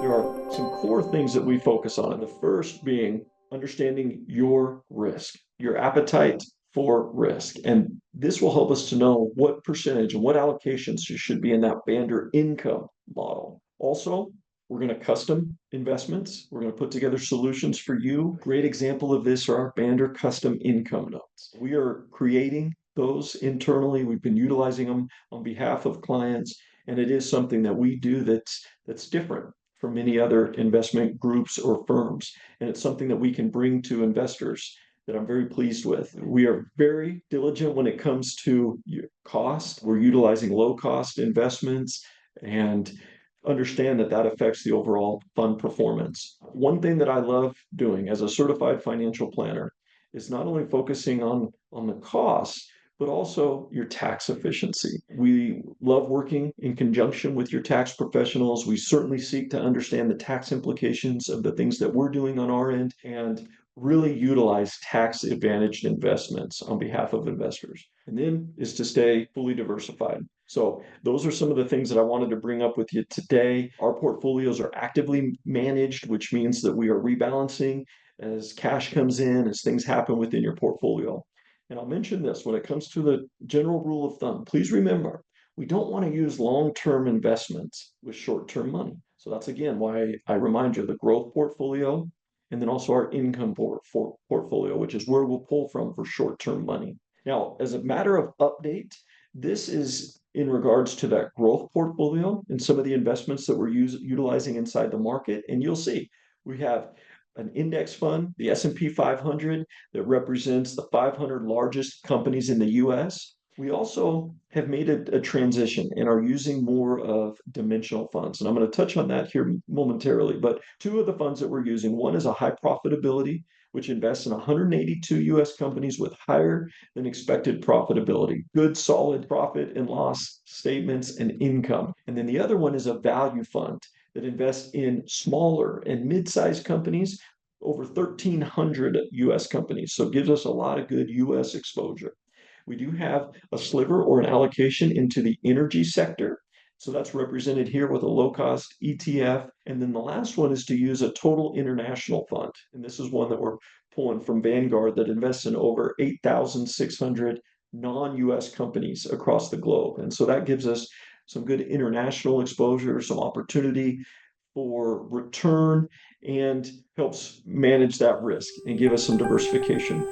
There are some core things that we focus on. The first being understanding your risk, your appetite for risk. And this will help us to know what percentage and what allocations should be in that Bander income model. Also, we're going to custom investments. We're going to put together solutions for you. Great example of this are our Bander custom income notes. We are creating those internally. We've been utilizing them on behalf of clients, and it is something that we do that's different from many other investment groups or firms. And it's something that we can bring to investors that I'm very pleased with. We are very diligent when it comes to cost. We're utilizing low cost investments and understand that that affects the overall fund performance. One thing that I love doing as a certified financial planner is not only focusing on the costs, but also your tax efficiency. We love working in conjunction with your tax professionals. We certainly seek to understand the tax implications of the things that we're doing on our end and really utilize tax advantaged investments on behalf of investors. And then is to stay fully diversified. So those are some of the things that I wanted to bring up with you today. Our portfolios are actively managed, which means that we are rebalancing as cash comes in, as things happen within your portfolio. And I'll mention this when it comes to the general rule of thumb, please remember, we don't want to use long-term investments with short-term money. So that's again why I remind you the growth portfolio and then also our income portfolio, which is where we'll pull from for short-term money. Now, as a matter of update, this is in regards to that growth portfolio and some of the investments that we're utilizing inside the market. And you'll see we have an index fund, the S&P 500, that represents the 500 largest companies in the US. We also have made a transition and are using more of dimensional funds. And I'm going to touch on that here momentarily. But two of the funds that we're using, one is a high profitability, which invests in 182 US companies with higher than expected profitability, good, solid profit and loss statements and income. And then the other one is a value fund that invests in smaller and mid-sized companies, over 1,300 US companies. So it gives us a lot of good US exposure. We do have a sliver or an allocation into the energy sector. So that's represented here with a low cost ETF. And then the last one is to use a total international fund. And this is one that we're pulling from Vanguard that invests in over 8,600 non-US companies across the globe. And so that gives us some good international exposure, some opportunity for return, and helps manage that risk and give us some diversification.